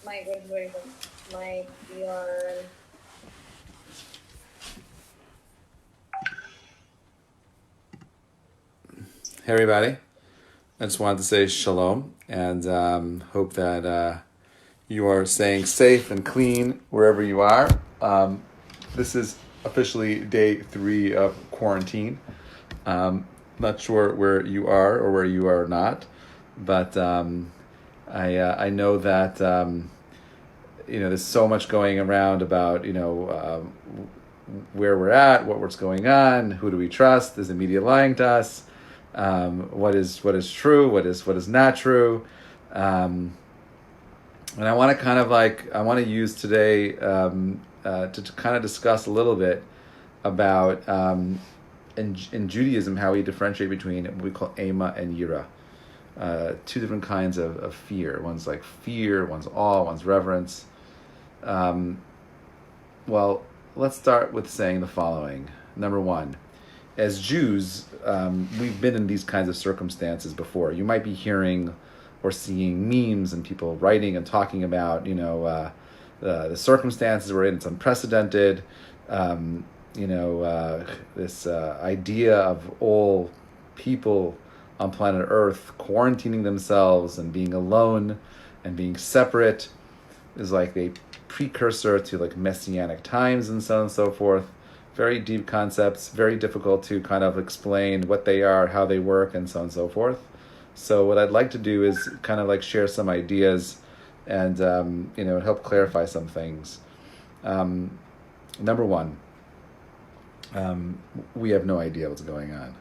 my good Reuven. My your Hey everybody, I just wanted to say shalom and hope that you are staying safe and clean wherever you are. This is officially day 3 of quarantine. Not sure where you are or where you are not, but I know that there's so much going around about where we're at, what's going on, who do we trust? Is the media lying to us? What is true? What is not true? And I want to use today to kind of discuss a little bit about in Judaism how we differentiate between what we call Ema and Yirah. Two different kinds of fear. One's like fear, one's awe, one's reverence. Well, let's start with saying the following. Number one, as Jews, we've been in these kinds of circumstances before. You might be hearing or seeing memes and people writing and talking about, the circumstances we're in. It's unprecedented. This idea of all people on planet Earth quarantining themselves and being alone and being separate is like a precursor to like messianic times and so on and so forth. Very deep concepts, very difficult to kind of explain what they are, how they work, and so on and so forth. So what I'd like to do is kind of like share some ideas and help clarify some things. Number one, we have no idea what's going on.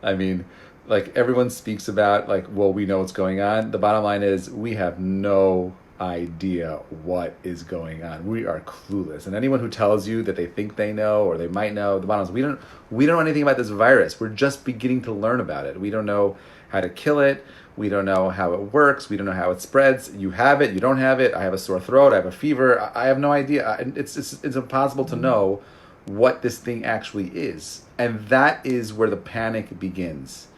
I mean, like everyone speaks about like, well, we know what's going on. The bottom line is we have no idea what is going on. We are clueless. And anyone who tells you that they think they know or they might know, the bottom line is we don't know anything about this virus. We're just beginning to learn about it. We don't know how to kill it. We don't know how it works. We don't know how it spreads. You have it, you don't have it. I have a sore throat, I have a fever. I have no idea. It's impossible to know what this thing actually is. And that is where the panic begins.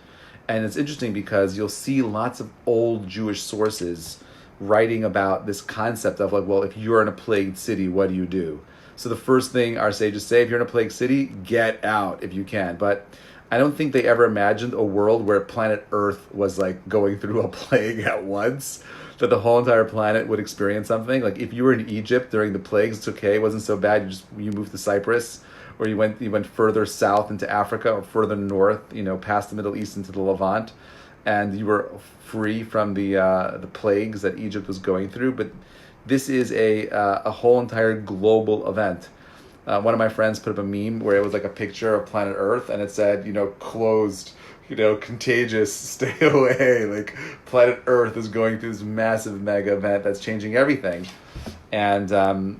And it's interesting because you'll see lots of old Jewish sources writing about this concept of like, well, if you're in a plagued city, what do you do? So the first thing our sages say, if you're in a plagued city, get out if you can. But I don't think they ever imagined a world where planet Earth was like going through a plague at once, that the whole entire planet would experience something. Like if you were in Egypt during the plagues, it's okay, it wasn't so bad. You moved to Cyprus, or you went further south into Africa or further north, past the Middle East into the Levant, and you were free from the plagues that Egypt was going through. But this is a whole entire global event. One of my friends put up a meme where it was like a picture of planet Earth, and it said, closed, contagious, stay away. Like planet Earth is going through this massive mega event that's changing everything, and no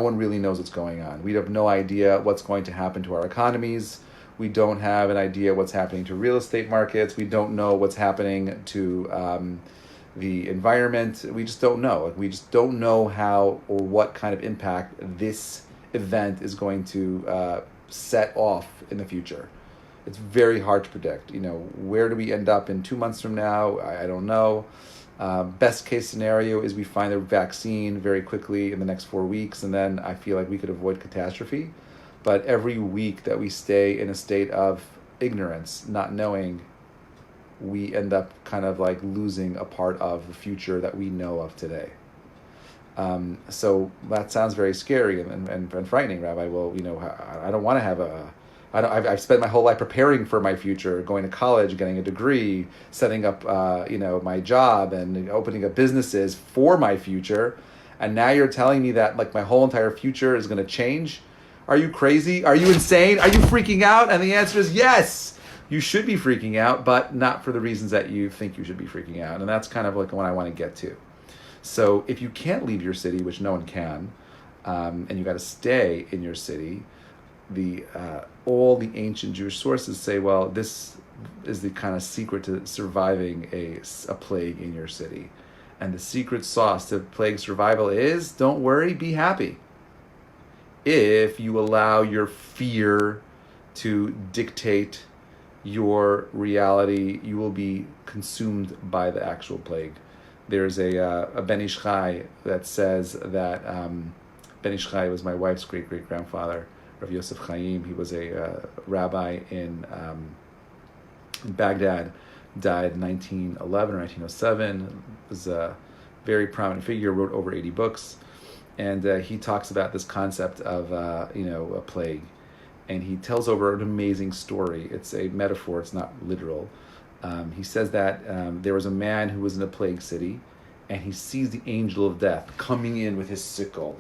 one really knows what's going on. We have no idea what's going to happen to our economies. We don't have an idea what's happening to real estate markets. We don't know what's happening to the environment. We just don't know. We just don't know how or what kind of impact this event is going to set off in the future. It's very hard to predict. Where do we end up in 2 months from now? I don't know. Best case scenario is we find a vaccine very quickly in the next 4 weeks, and then I feel like we could avoid catastrophe. But every week that we stay in a state of ignorance, not knowing, we end up kind of like losing a part of the future that we know of today. So that sounds very scary and frightening, Rabbi. Well, I don't want to have I've spent my whole life preparing for my future, going to college, getting a degree, setting up, my job and opening up businesses for my future. And now you're telling me that like my whole entire future is going to change? Are you crazy? Are you insane? Are you freaking out? And the answer is yes. You should be freaking out, but not for the reasons that you think you should be freaking out. And that's kind of like what I want to get to. So if you can't leave your city, which no one can, and you got to stay in your city, all the ancient Jewish sources say, well, this is the kind of secret to surviving a plague in your city. And the secret sauce to plague survival is, don't worry, be happy. If you allow your fear to dictate your reality, you will be consumed by the actual plague. There's a Ben Ish Chai that says that Ben Ish Chai was my wife's great-great-grandfather, Rav Yosef Chaim. He was a rabbi in Baghdad, died in 1911 or 1907, was a very prominent figure, wrote over 80 books, and he talks about this concept of a plague, and he tells over an amazing story. It's a metaphor, it's not literal. He says that there was a man who was in a plague city, and he sees the angel of death coming in with his sickle,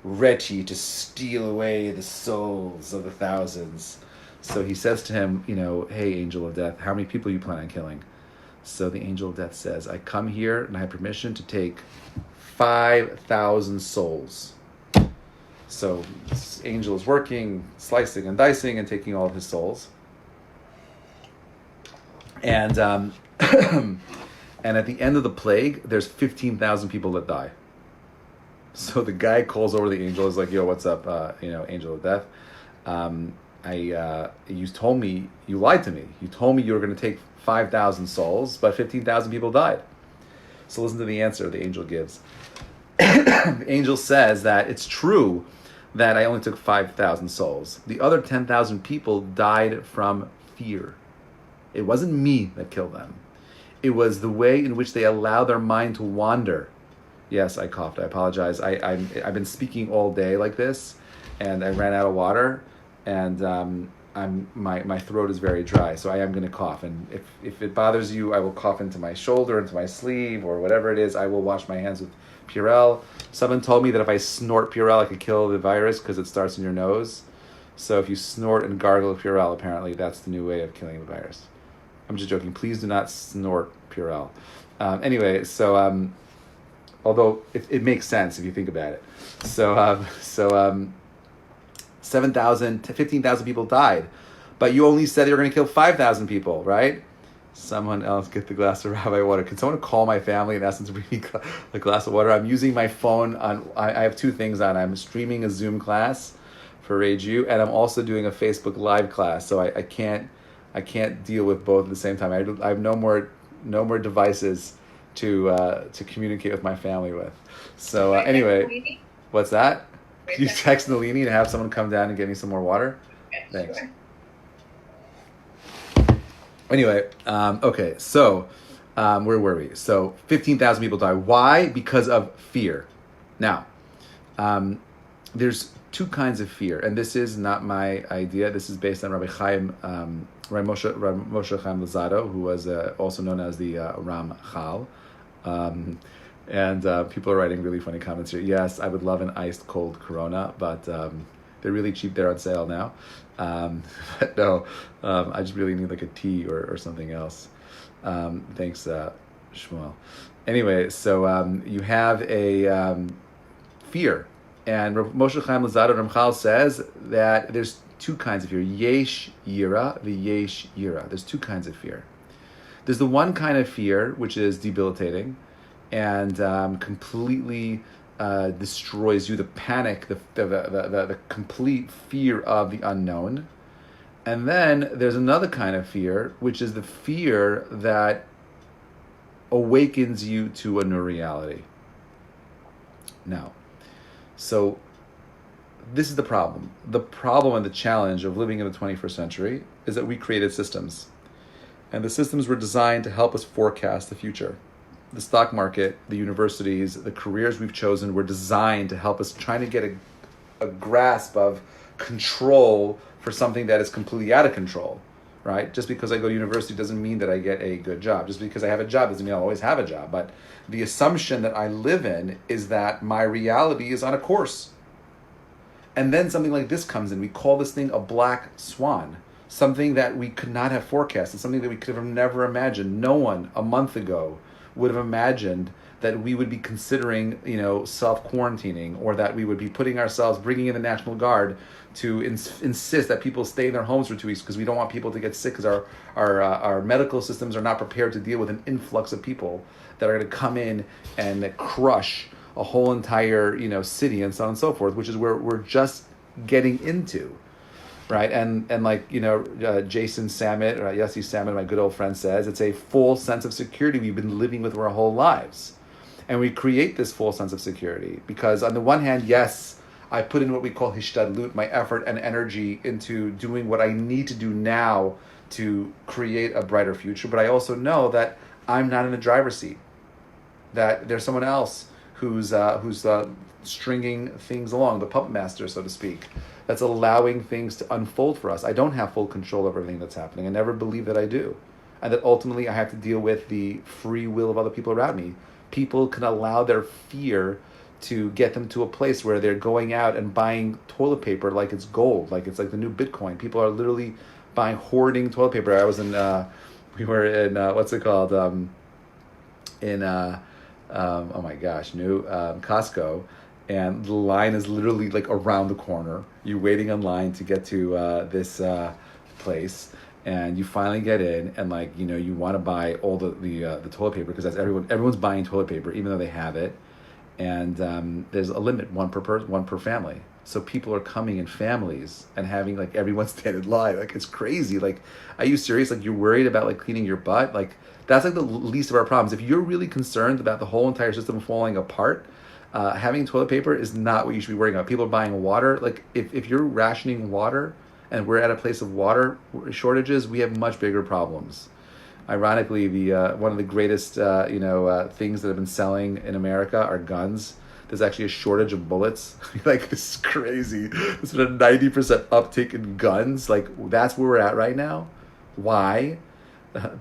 ready to steal away the souls of the thousands. So he says to him, hey, angel of death, how many people you plan on killing? So the angel of death says, I come here and I have permission to take 5,000 souls. So this angel is working, slicing and dicing and taking all of his souls. And and at the end of the plague, there's 15,000 people that die. So the guy calls over the angel, is like, yo, what's up, angel of death? You told me, you lied to me. You told me you were going to take 5,000 souls, but 15,000 people died. So listen to the answer the angel gives. The angel says that it's true that I only took 5,000 souls. The other 10,000 people died from fear. It wasn't me that killed them. It was the way in which they allowed their mind to wander. Yes, I coughed. I apologize. I've been speaking all day like this, and I ran out of water, and my throat is very dry, so I am going to cough. And if it bothers you, I will cough into my shoulder, into my sleeve, or whatever it is. I will wash my hands with Purell. Someone told me that if I snort Purell, I could kill the virus because it starts in your nose. So if you snort and gargle Purell, apparently that's the new way of killing the virus. I'm just joking. Please do not snort Purell. Anyway, so although it makes sense if you think about it. So 7,000, 15,000 people died, but you only said you were going to kill 5,000 people, right? Someone else get the glass of rabbi water. Can someone call my family and ask them to bring me a glass of water? I'm using my phone on. I have two things on. I'm streaming a Zoom class for Rage U, and I'm also doing a Facebook Live class. So I can't deal with both at the same time. I have no more devices to communicate with my family with. So anyway, what's that? Can you text Nalini to have someone come down and get me some more water? Thanks. Sure. Anyway, okay, so where were we? So 15,000 people die. Why? Because of fear. Now, there's two kinds of fear, and this is not my idea. This is based on Rabbi Moshe Chaim Luzzatto, who was also known as the Ramchal. And people are writing really funny comments here. Yes, I would love an iced cold Corona, but they're really cheap. They're on sale now. But no, I just really need like a tea or something else. Thanks, Shmuel. Anyway, so you have a fear. And Moshe Chaim Luzzatto Ramchal says that there's two kinds of fear. Yesh Yirah, the Yesh Yirah. There's two kinds of fear. There's the one kind of fear, which is debilitating and completely destroys you, the panic, the complete fear of the unknown. And then there's another kind of fear, which is the fear that awakens you to a new reality. Now, so this is the problem. The problem and the challenge of living in the 21st century is that we created systems. And the systems were designed to help us forecast the future. The stock market, the universities, the careers we've chosen were designed to help us trying to get a grasp of control for something that is completely out of control, right? Just because I go to university doesn't mean that I get a good job. Just because I have a job doesn't mean I'll always have a job. But the assumption that I live in is that my reality is on a course. And then something like this comes in. We call this thing a black swan. Something that we could not have forecasted, something that we could have never imagined. No one a month ago would have imagined that we would be considering, self-quarantining, or that we would be putting ourselves, bringing in the National Guard to insist that people stay in their homes for 2 weeks because we don't want people to get sick, because our medical systems are not prepared to deal with an influx of people that are going to come in and crush a whole entire, city and so on and so forth, which is where we're just getting into. right? And like, Jason Sammet, or Yossi Sammet, my good old friend, says, it's a full sense of security we've been living with our whole lives. And we create this full sense of security because on the one hand, yes, I put in what we call hishtadlut, my effort and energy into doing what I need to do now to create a brighter future. But I also know that I'm not in the driver's seat, that there's someone else who's stringing things along, the puppet master, so to speak, that's allowing things to unfold for us. I don't have full control of everything that's happening. I never believe that I do. And that ultimately I have to deal with the free will of other people around me. People can allow their fear to get them to a place where they're going out and buying toilet paper like it's gold, like it's like the new Bitcoin. People are literally hoarding toilet paper. I was we were in, what's it called? Oh my gosh, Costco. And the line is literally like around the corner. You're waiting in line to get to this place. And you finally get in, and you want to buy all the toilet paper because that's everyone's buying toilet paper, even though they have it. And there's a limit, one per family. So people are coming in families and having everyone stand in line. It's crazy. Are you serious? You're worried about cleaning your butt? That's the least of our problems. If you're really concerned about the whole entire system falling apart, having toilet paper is not what you should be worrying about. People are buying water. If you're rationing water, and we're at a place of water shortages, we have much bigger problems. Ironically, the one of the greatest things that have been selling in America are guns. There's actually a shortage of bullets. This is crazy. There's been a 90% uptick in guns. That's where we're at right now. Why?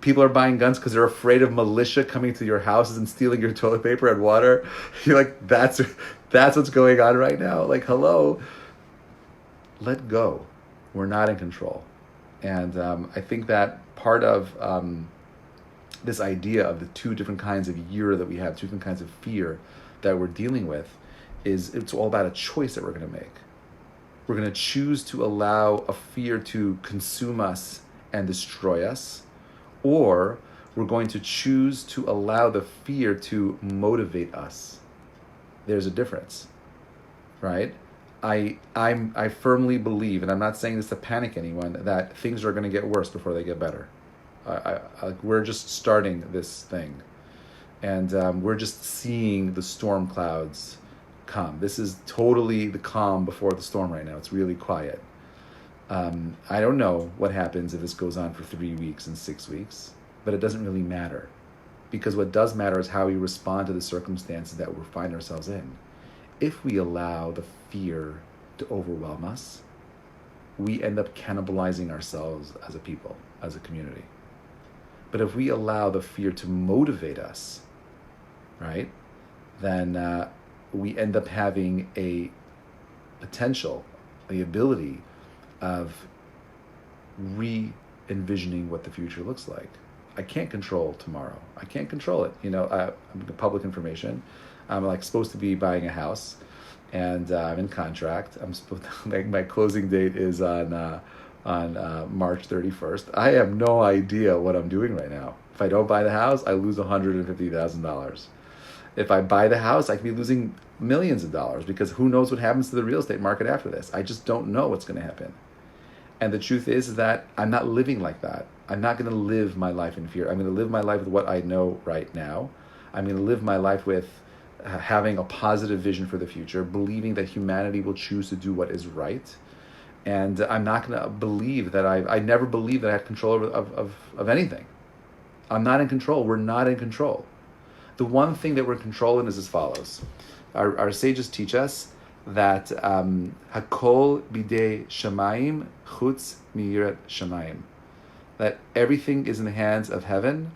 People are buying guns because they're afraid of militia coming to your houses and stealing your toilet paper and water. You're that's what's going on right now. Hello, let go. We're not in control. And I think that part of this idea of the two different kinds of Yirah that we have, two different kinds of fear that we're dealing with, is it's all about a choice that we're going to make. We're going to choose to allow a fear to consume us and destroy us, or we're going to choose to allow the fear to motivate us. There's a difference, right? I firmly believe, and I'm not saying this to panic anyone, that things are going to get worse before they get better. We're just starting this thing, and we're just seeing the storm clouds come. This is totally the calm before the storm right now. It's really quiet. I don't know what happens if this goes on for 3 weeks and 6 weeks, but it doesn't really matter, because what does matter is how we respond to the circumstances that we find ourselves in. If we allow the fear to overwhelm us, we end up cannibalizing ourselves as a people, as a community. But if we allow the fear to motivate us, right, then we end up having a potential, the ability of re-envisioning what the future looks like. I can't control tomorrow. I can't control it. I'm public information. I'm supposed to be buying a house, and I'm in contract. I'm supposed to, my closing date is on March 31st. I have no idea what I'm doing right now. If I don't buy the house, I lose $150,000. If I buy the house, I could be losing millions of dollars, because who knows what happens to the real estate market after this. I just don't know what's going to happen. And the truth is that I'm not living like that. I'm not going to live my life in fear. I'm going to live my life with what I know right now. I'm going to live my life with having a positive vision for the future, believing that humanity will choose to do what is right. And I'm not going to believe that I never believed that I had control of anything. I'm not in control. We're not in control. The one thing that we're in control in is as follows. Our sages teach us that Hakol bidei shamayim chutz miyirat shamayim. That everything is in the hands of heaven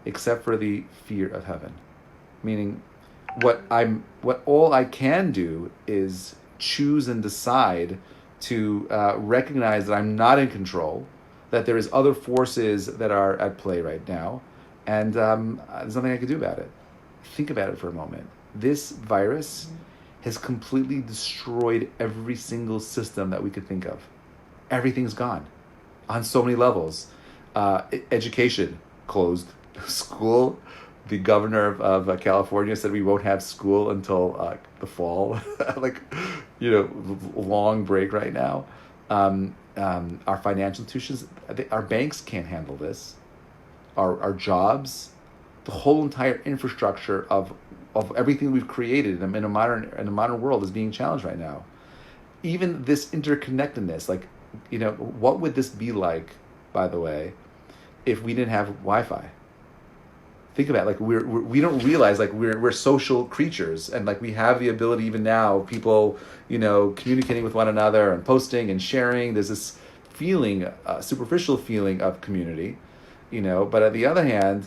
except for the fear of heaven. Meaning what all I can do is choose and decide to recognize that I'm not in control, that there is other forces that are at play right now, and there's nothing I can do about it. Think about it for a moment. This virus has completely destroyed every single system that we could think of. Everything's gone on so many levels. Education closed. School, the governor of California said we won't have school until the fall. Long break right now. Our financial institutions, our banks can't handle this. Our jobs, the whole entire infrastructure of everything we've created in a modern world is being challenged right now. Even this interconnectedness, like, what would this be like, by the way, if we didn't have Wi-Fi? Think about it, like we don't realize, like, we're social creatures, and like we have the ability even now, people, communicating with one another and posting and sharing. There's this feeling, superficial feeling of community, but on the other hand,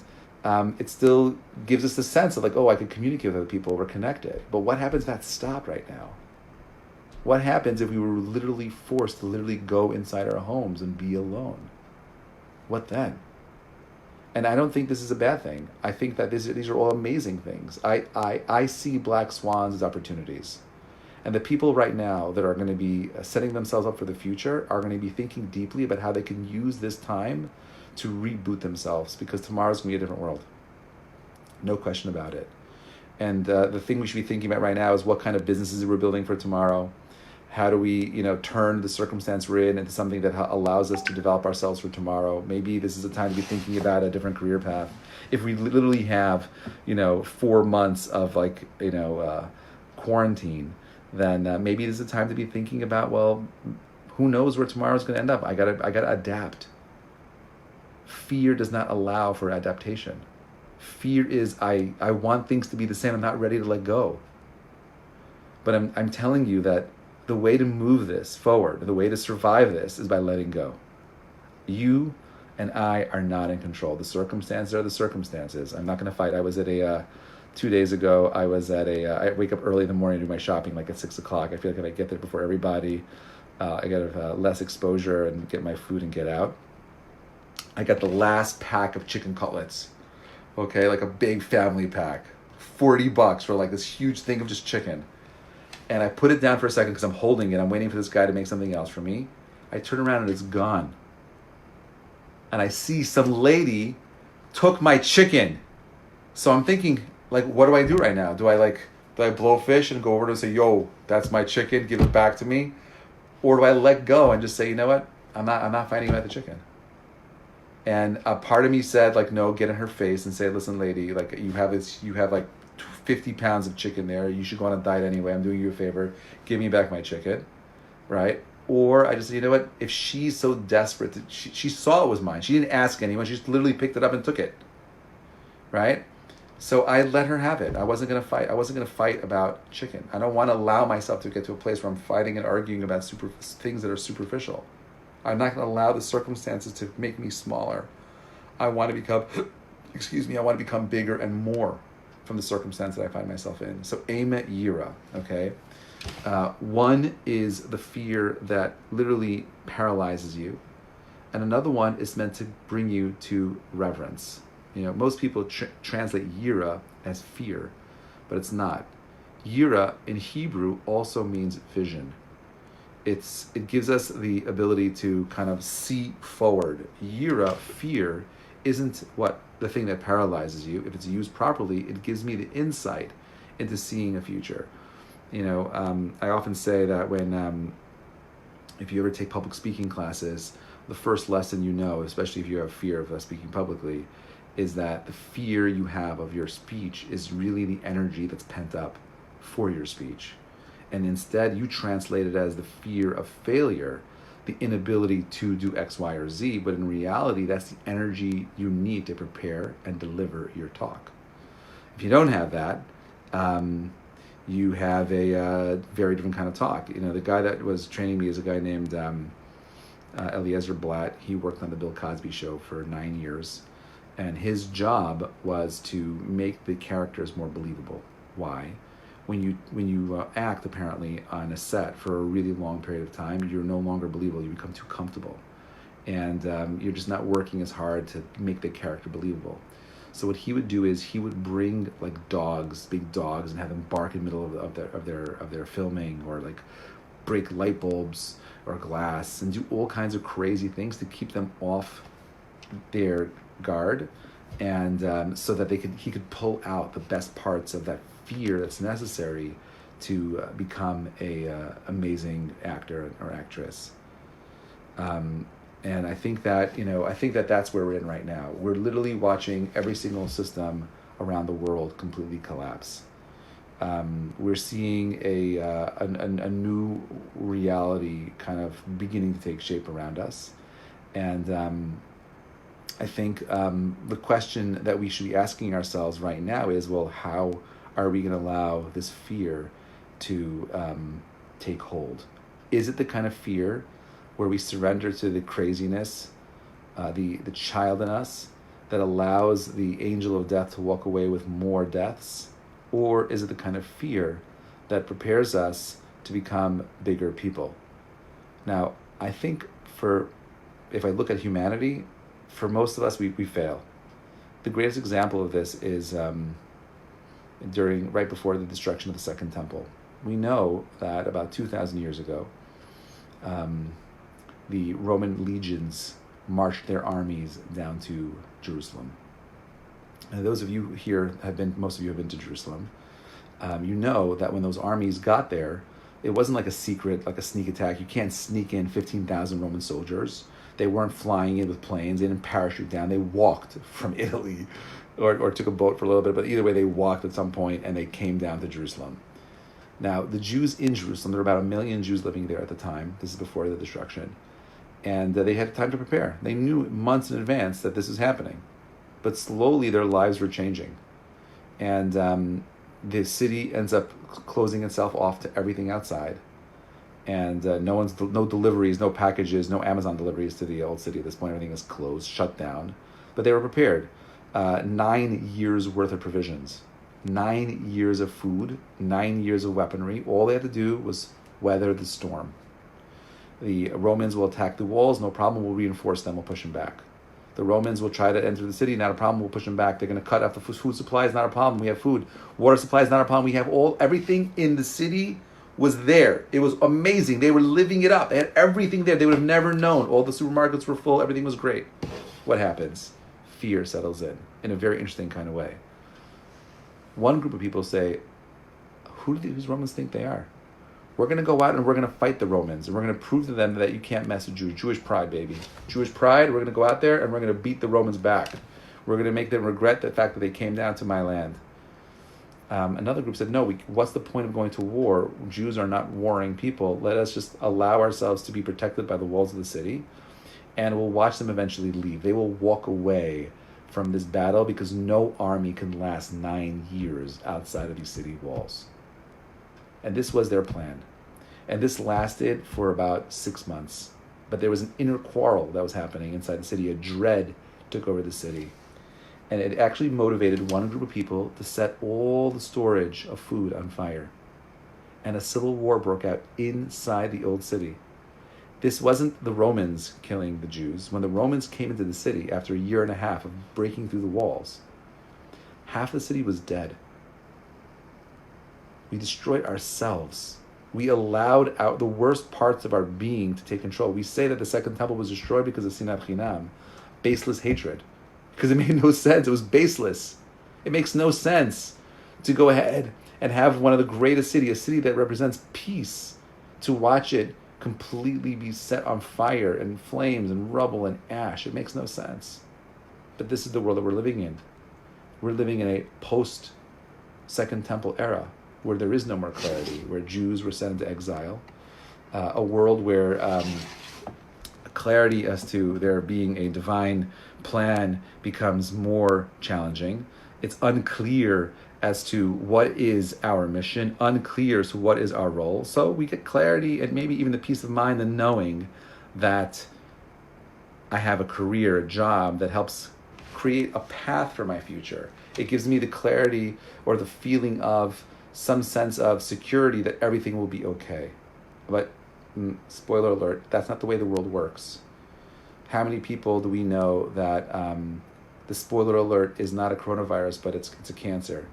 it still gives us the sense of like, oh, I can communicate with other people, we're connected. But what happens if that's stopped right now? What happens if we were literally forced to literally go inside our homes and be alone? What then? And I don't think this is a bad thing. I think that these are all amazing things. I see black swans as opportunities. And the people right now that are going to be setting themselves up for the future are going to be thinking deeply about how they can use this time to reboot themselves, because tomorrow's going to be a different world. No question about it. And the thing we should be thinking about right now is what kind of businesses we're building for tomorrow. How do we, turn the circumstance we're in into something that allows us to develop ourselves for tomorrow? Maybe this is a time to be thinking about a different career path. If we literally have, 4 months of quarantine, then maybe this is a time to be thinking about, well, who knows where tomorrow's going to end up? I gotta adapt. Fear does not allow for adaptation. Fear is, I want things to be the same. I'm not ready to let go. But I'm telling you that the way to move this forward, the way to survive this, is by letting go. You and I are not in control. The circumstances are the circumstances. I'm not going to fight. I was at 2 days ago, I was at I wake up early in the morning to do my shopping, like at 6 o'clock. I feel like if I get there before everybody, I get less exposure and get my food and get out. I got the last pack of chicken cutlets, okay, like a big family pack, $40 for like this huge thing of just chicken. And I put it down for a second because I'm holding it. I'm waiting for this guy to make something else for me. I turn around and it's gone. And I see some lady took my chicken. So I'm thinking, like, what do I do right now? Do I blow fish and go over to and say, yo, that's my chicken, give it back to me? Or do I let go and just say, you know what? I'm not fighting about the chicken. And a part of me said, like, no, get in her face and say, listen, lady, like, you have like 50 pounds of chicken there. You should go on a diet anyway. I'm doing you a favor. Give me back my chicken, right? Or I just said, you know what? If she's so desperate, she saw it was mine. She didn't ask anyone. She just literally picked it up and took it, right? So I let her have it. I wasn't going to fight. I wasn't going to fight about chicken. I don't want to allow myself to get to a place where I'm fighting and arguing about things that are superficial. I'm not going to allow the circumstances to make me smaller. I want to become, I want to become bigger and more from the circumstance that I find myself in. So aim at Yirah, okay? One is the fear that literally paralyzes you. And another one is meant to bring you to reverence. Most people translate Yirah as fear, but it's not. Yirah in Hebrew also means vision. It gives us the ability to kind of see forward. Yirah, fear, isn't the thing that paralyzes you. If it's used properly, it gives me the insight into seeing a future. I often say that when, if you ever take public speaking classes, the first lesson especially if you have fear of speaking publicly, is that the fear you have of your speech is really the energy that's pent up for your speech. And instead you translate it as the fear of failure, the inability to do X, Y, or Z, but in reality, that's the energy you need to prepare and deliver your talk. If you don't have that, you have a very different kind of talk. The guy that was training me is a guy named Eliezer Blatt. He worked on the Bill Cosby Show for 9 years, and his job was to make the characters more believable. Why? When you act, apparently, on a set for a really long period of time, you're no longer believable. You become too comfortable. And you're just not working as hard to make the character believable. So what he would do is he would bring like big dogs, and have them bark in the middle of their filming, or like break light bulbs or glass, and do all kinds of crazy things to keep them off their guard, and so that he could pull out the best parts of that fear that's necessary to become a amazing actor or actress. And I think that, that's where we're in right now. We're literally watching every single system around the world completely collapse. We're seeing a new reality kind of beginning to take shape around us. And I think the question that we should be asking ourselves right now is, well, how are we going to allow this fear to take hold? Is it the kind of fear where we surrender to the craziness, the child in us, that allows the angel of death to walk away with more deaths? Or is it the kind of fear that prepares us to become bigger people? Now, I think if I look at humanity, for most of us, we fail. The greatest example of this is right before the destruction of the Second Temple. We know that about 2,000 years ago, the Roman legions marched their armies down to Jerusalem. And those of you here most of you have been to Jerusalem. You know that when those armies got there, it wasn't like a secret, like a sneak attack. You can't sneak in 15,000 Roman soldiers. They weren't flying in with planes. They didn't parachute down. They walked from Italy or took a boat for a little bit. But either way, they walked at some point and they came down to Jerusalem. Now, the Jews in Jerusalem, there were about 1 million Jews living there at the time. This is before the destruction. And they had time to prepare. They knew months in advance that this was happening. But slowly their lives were changing. And the city ends up closing itself off to everything outside. And no deliveries, no packages, no Amazon deliveries to the old city. At this point, everything is closed, shut down. But they were prepared. 9 years worth of provisions, 9 years of food, 9 years of weaponry. All they had to do was weather the storm. The Romans will attack the walls, no problem. We'll reinforce them, we'll push them back. The Romans will try to enter the city, not a problem. We'll push them back. They're going to cut off the food supplies, not a problem. We have food. Water supplies, not a problem. We have everything in the city was there. It was amazing. They were living it up. They had everything there. They would have never known. All the supermarkets were full. Everything was great. What happens? Fear settles in a very interesting kind of way. One group of people say, who do these Romans think they are? We're going to go out and we're going to fight the Romans. And we're going to prove to them that you can't mess with Jews. Jewish pride, baby. Jewish pride, we're going to go out there and we're going to beat the Romans back. We're going to make them regret the fact that they came down to my land. Another group said, no, what's the point of going to war? Jews are not warring people. Let us just allow ourselves to be protected by the walls of the city, and we'll watch them eventually leave. They will walk away from this battle because no army can last 9 years outside of these city walls. And this was their plan. And this lasted for about 6 months. But there was an inner quarrel that was happening inside the city. A dread took over the city. And it actually motivated one group of people to set all the storage of food on fire. And a civil war broke out inside the old city. This wasn't the Romans killing the Jews. When the Romans came into the city after 1.5 years of breaking through the walls, half the city was dead. We destroyed ourselves. We allowed out the worst parts of our being to take control. We say that the Second Temple was destroyed because of Sinat Chinam, baseless hatred, because it made no sense. It was baseless. It makes no sense to go ahead and have one of the greatest cities, a city that represents peace, to watch it completely be set on fire and flames and rubble and ash. It makes no sense. But this is the world that we're living in. We're living in a post-Second Temple era, where there is no more clarity, where Jews were sent into exile, a world where clarity as to there being a divine plan becomes more challenging. It's unclear as to what is our mission, unclear as to what is our role. So we get clarity and maybe even the peace of mind and knowing that I have a career, a job that helps create a path for my future. It gives me the clarity or the feeling of some sense of security that everything will be okay. But spoiler alert, that's not the way the world works. How many people do we know that the spoiler alert is not a coronavirus, but it's a cancer,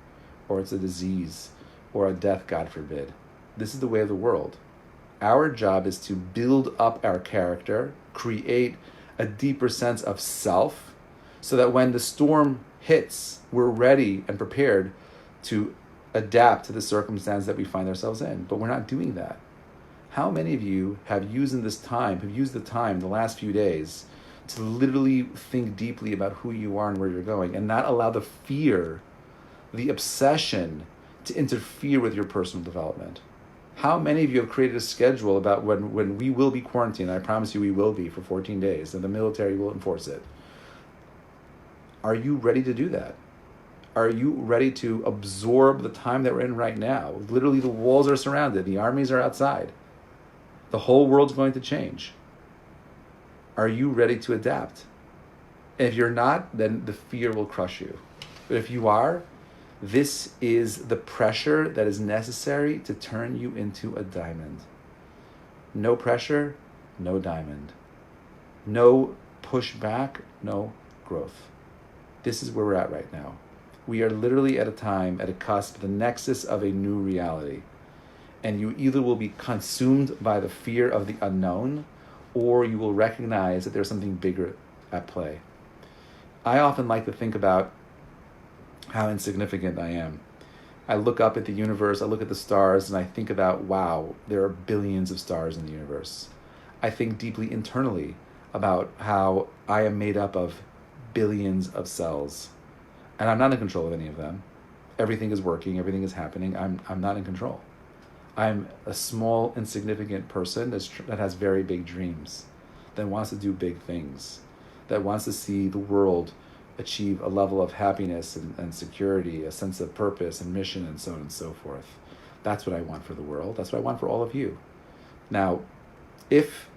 or it's a disease, or a death, God forbid? This is the way of the world. Our job is to build up our character, create a deeper sense of self, so that when the storm hits, we're ready and prepared to adapt to the circumstance that we find ourselves in. But we're not doing that. How many of you have used the time the last few days to literally think deeply about who you are and where you're going, and not allow the fear, the obsession to interfere with your personal development? How many of you have created a schedule about when we will be quarantined? I promise you we will be for 14 days, and the military will enforce it. Are you ready to do that? Are you ready to absorb the time that we're in right now? Literally, the walls are surrounded. The armies are outside. The whole world's going to change. Are you ready to adapt? If you're not, then the fear will crush you. But if you are, this is the pressure that is necessary to turn you into a diamond. No pressure, no diamond. No pushback, no growth. This is where we're at right now. We are literally at a cusp, the nexus of a new reality. And you either will be consumed by the fear of the unknown, or you will recognize that there's something bigger at play. I often like to think about how insignificant I am. I look up at the universe, I look at the stars, and I think about, wow, there are billions of stars in the universe. I think deeply internally about how I am made up of billions of cells. And I'm not in control of any of them. Everything is working, everything is happening. I'm not in control. I'm a small, insignificant person that has very big dreams, that wants to do big things, that wants to see the world achieve a level of happiness and security, a sense of purpose and mission, and so on and so forth. That's what I want for the world. That's what I want for all of you. Now, if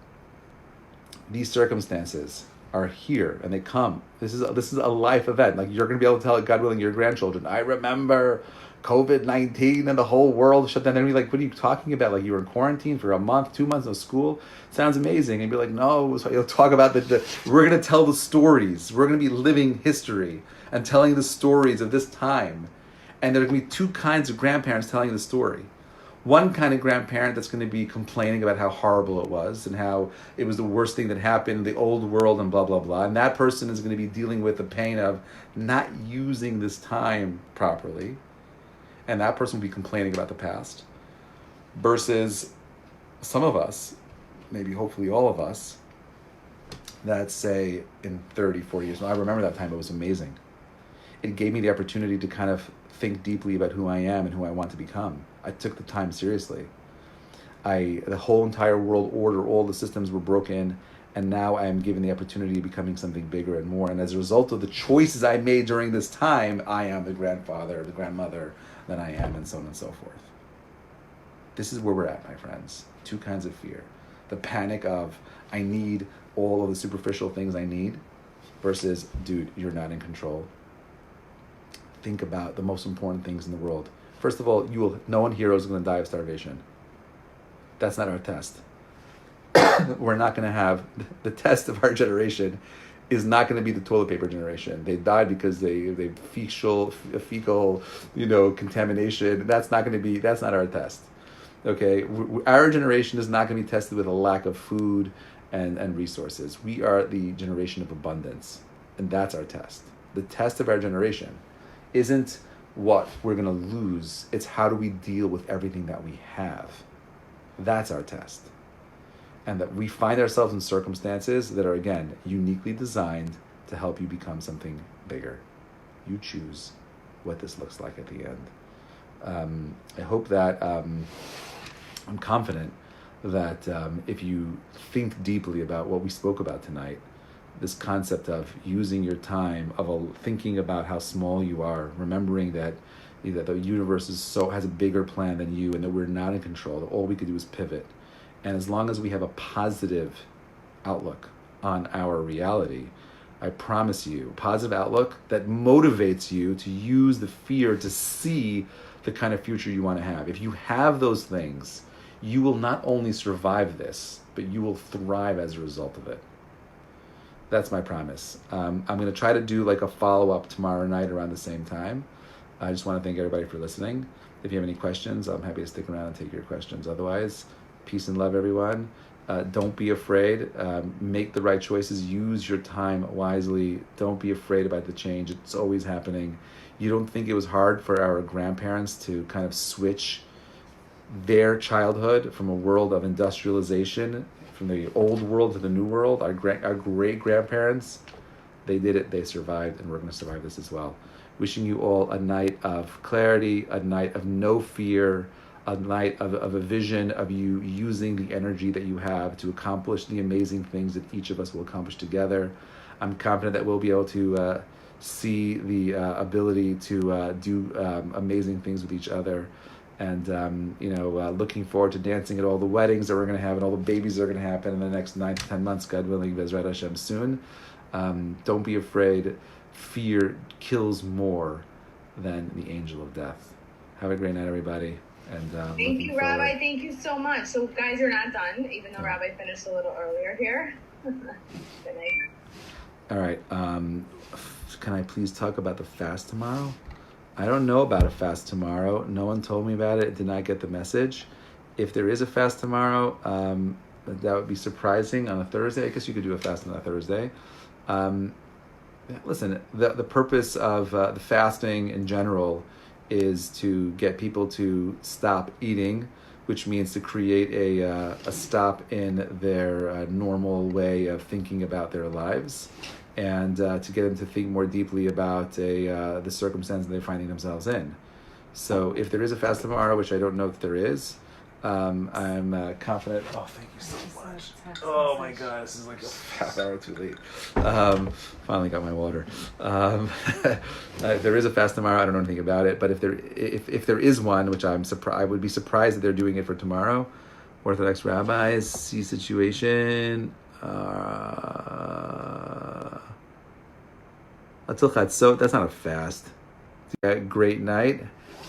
these circumstances are here and they come, this is a life event. Like, you're going to be able to tell, God willing, your grandchildren, I remember COVID-19 and the whole world shut down. And be like, what are you talking about? Like, you were in quarantine for a month, 2 months, no school? Sounds amazing. And be like, no, you'll talk about we're going to tell the stories. We're going to be living history and telling the stories of this time. And there are going to be two kinds of grandparents telling the story. One kind of grandparent that's going to be complaining about how horrible it was and how it was the worst thing that happened in the old world and blah, blah, blah. And that person is going to be dealing with the pain of not using this time properly. And that person will be complaining about the past. Versus some of us, maybe hopefully all of us, that say in 30, 40 years, I remember that time, it was amazing. It gave me the opportunity to kind of think deeply about who I am and who I want to become. I took the time seriously. The whole entire world order, all the systems were broken, and now I am given the opportunity of becoming something bigger and more. And as a result of the choices I made during this time, I am the grandfather, the grandmother that I am, and so on and so forth. This is where we're at, my friends. Two kinds of fear. The panic of, I need all of the superficial things I need, versus, dude, you're not in control. Think about the most important things in the world. First of all, no one here is going to die of starvation. That's not our test. We're not going to have, the test of our generation is not going to be the toilet paper generation. They died because they fecal, contamination. That's not our test. Okay, our generation is not going to be tested with a lack of food and resources. We are the generation of abundance, and that's our test. The test of our generation isn't what we're going to lose. It's how do we deal with everything that we have. That's our test. And that we find ourselves in circumstances that are, again, uniquely designed to help you become something bigger. You choose what this looks like at the end. I hope that I'm confident that if you think deeply about what we spoke about tonight, this concept of using your time, of thinking about how small you are, remembering that the universe has a bigger plan than you, and that we're not in control, that all we could do is pivot. And as long as we have a positive outlook on our reality, I promise you, positive outlook that motivates you to use the fear to see the kind of future you want to have. If you have those things, you will not only survive this, but you will thrive as a result of it. That's my promise. I'm going to try to do like a follow-up tomorrow night around the same time. I just want to thank everybody for listening. If you have any questions, I'm happy to stick around and take your questions. Otherwise, peace and love, everyone. Don't be afraid. Make the right choices. Use your time wisely. Don't be afraid about the change. It's always happening. You don't think it was hard for our grandparents to kind of switch their childhood from a world of industrialization, from the old world to the new world. Our great grandparents, they did it, they survived, and we're going to survive this as well. Wishing you all a night of clarity, a night of no fear, a night of a vision of you using the energy that you have to accomplish the amazing things that each of us will accomplish together. I'm confident that we'll be able to see the ability to do amazing things with each other. And, looking forward to dancing at all the weddings that we're going to have and all the babies that are going to happen in the next 9 to 10 months, God willing, Bezrat Hashem, soon. Don't be afraid. Fear kills more than the angel of death. Have a great night, everybody. And thank you, Rabbi. Thank you so much. So, guys, you're not done, even though Rabbi finished a little earlier here. Good night. All right. Can I please talk about the fast tomorrow? I don't know about a fast tomorrow. No one told me about it. Did not get the message. If there is a fast tomorrow, that would be surprising on a Thursday. I guess you could do a fast on a Thursday. Listen, the purpose of the fasting in general is to get people to stop eating, which means to create a stop in their normal way of thinking about their lives, and to get them to think more deeply about the circumstance they're finding themselves in. So if there is a fast tomorrow, which I don't know if there is, I'm confident. Oh, thank you so much. Oh my God, this is like a half hour too late. Finally got my water. If there is a fast tomorrow, I don't know anything about it. But if there is one, which I would be surprised that they're doing it for tomorrow. Orthodox rabbis see situation. So that's not a fast. Great night.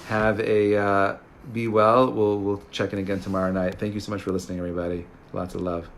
Have a be well. We'll check in again tomorrow night. Thank you so much for listening, everybody. Lots of love.